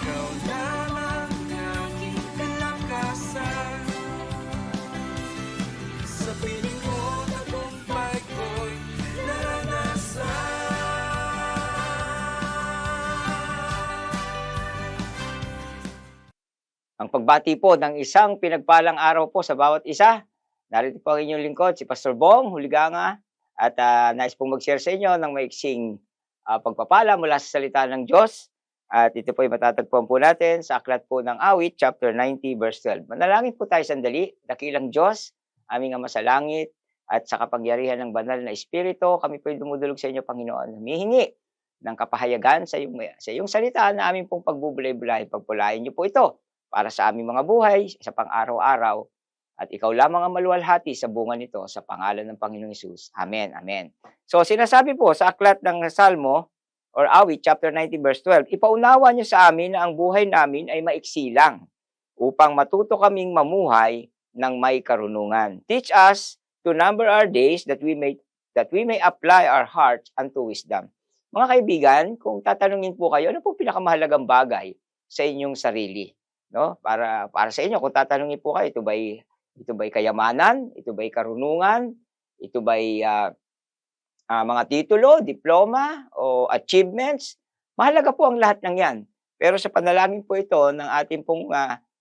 ikaw lamang aking kalakasan. Sa piling mo, tagumpay ko'y naranasan. Ang pagbati po ng isang pinagpalang araw po sa bawat isa. Narito po ang inyong lingkod, si Pastor Bong Huliganga, at nais pong mag-share sa inyo ng maiksing pagpapala mula sa salita ng Diyos. At ito po ay matatagpuan po natin sa aklat po ng Awit, chapter 90, verse 12. Manalangin po tayo sandali. Dakilang Diyos, aming Ama sa langit, at sa kapangyarihan ng banal na Espiritu, kami po ay dumudulog sa inyo, Panginoon. Humihingi ng kapahayagan sa iyong salita na aming pong pagbubulay-bulay. Pagpulain niyo po ito para sa aming mga buhay, sa pang-araw-araw. At ikaw lamang ang maluwalhati sa bunga nito sa pangalan ng Panginoong Hesus. Amen, amen. So sinasabi po sa aklat ng Salmo or Awit chapter 90 verse 12, ipaunawa niyo sa amin na ang buhay namin ay maiksi lang upang matuto kaming mamuhay ng may karunungan. Teach us to number our days that we may apply our hearts unto wisdom. Mga kaibigan, kung tatanungin po kayo, ano po pinakamahalagang bagay sa inyong sarili? No? Para sa inyo, kung tatanungin po kayo, ito ba'y kayamanan? Ito ba'y karunungan? Ito ba'y mga titulo, diploma, o achievements? Mahalaga po ang lahat ng yan. Pero sa panalangin po ito ng ating pong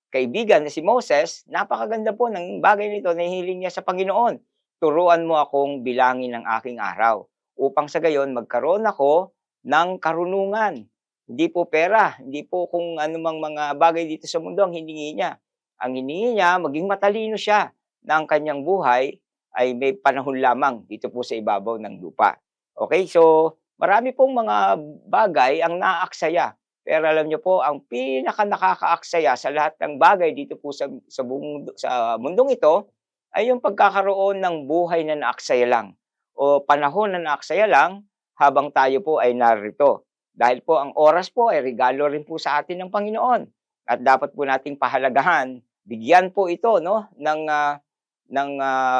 kaibigan na si Moses, napakaganda po ng bagay nito na hiling niya sa Panginoon. Turuan mo akong bilangin ang aking araw upang sa gayon magkaroon ako ng karunungan. Hindi po pera, hindi po kung anumang mga bagay dito sa mundo ang hiningi niya. Ang hiningi niya, maging matalino siya na ang kanyang buhay ay may panahon lamang dito po sa ibabaw ng lupa. Okay, so marami pong mga bagay ang naaaksaya. Pero alam niyo po, ang pinaka nakakaaksaya sa lahat ng bagay dito po sa mundong ito ay yung pagkakaroon ng buhay na naaksaya lang o panahon na naaksaya lang habang tayo po ay narito. Dahil po ang oras po ay regalo rin po sa atin ng Panginoon at dapat po nating pahalagahan, bigyan po ito no ng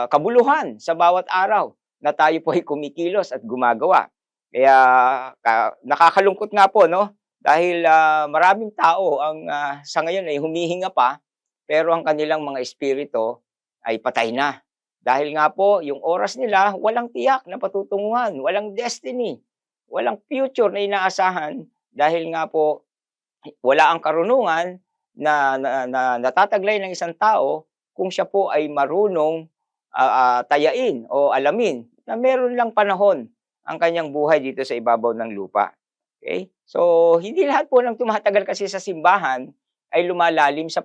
kabuluhan sa bawat araw na tayo po ay kumikilos at gumagawa. Kaya nakakalungkot nga po no dahil maraming tao ang sa ngayon ay humihinga pa pero ang kanilang mga espiritu ay patay na. Dahil nga po yung oras nila walang tiyak na patutunguhan, walang destiny. Walang future na inaasahan dahil nga po wala ang karunungan na natataglay ng isang tao kung siya po ay marunong tayain o alamin na meron lang panahon ang kanyang buhay dito sa ibabaw ng lupa. Okay? So hindi lahat po ng tumatagal kasi sa simbahan ay lumalalim sa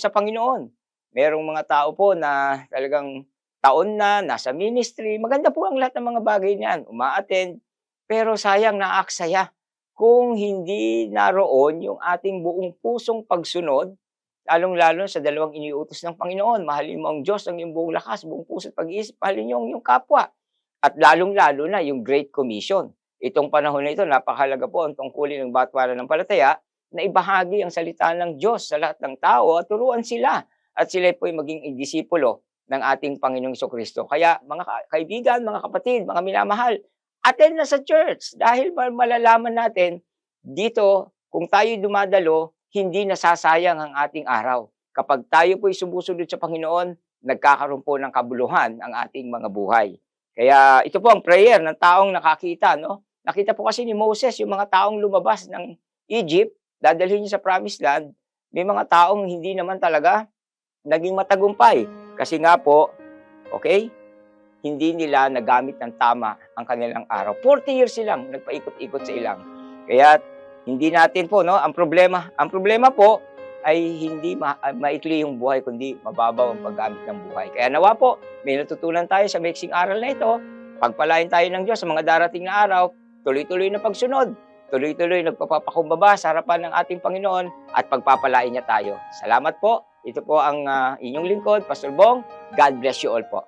Panginoon. Merong mga tao po na talagang taon na nasa ministry, maganda po ang lahat ng mga bagay niyan, uma-attend. Pero sayang naaksaya kung hindi naroon yung ating buong pusong pagsunod, lalong-lalo sa dalawang iniutos ng Panginoon. Mahalin mo ang Diyos ng iyong buong lakas, buong puso at pag-iisip, mahalin niyo ang iyong kapwa. At lalong-lalo na yung Great Commission. Itong panahon na ito, napakahalaga po ang tungkulin ng bawat pananampalataya na ibahagi ang salita ng Diyos sa lahat ng tao at turuan sila. At sila po ay maging disipulo ng ating Panginoong Jesucristo. Kaya mga kaibigan, mga kapatid, mga minamahal, attend na sa church dahil malalaman natin dito kung tayo dumadalo, hindi nasasayang ang ating araw. Kapag tayo po ay sumusunod sa Panginoon, nagkakaroon po ng kabuluhan ang ating mga buhay. Kaya ito po ang prayer ng taong nakakita. No? Nakita po kasi ni Moses yung mga taong lumabas ng Egypt, dadalhin niya sa Promised Land, may mga taong hindi naman talaga naging matagumpay. Kasi nga po, okay, hindi nila nagamit ng tama ang kanilang araw. 40 years silang nagpaikot-ikot sa ilang. Kaya hindi natin po, no, ang problema po ay hindi maikli yung buhay, kundi mababaw ang paggamit ng buhay. Kaya nawa po, may natutunan tayo sa maiksing aral na ito. Pagpalain tayo ng Diyos sa mga darating na araw, tuloy-tuloy na pagsunod, tuloy-tuloy nagpapakumbaba sa harapan ng ating Panginoon at pagpapalain niya tayo. Salamat po. Ito po ang inyong lingkod, Pastor Bong. God bless you all po.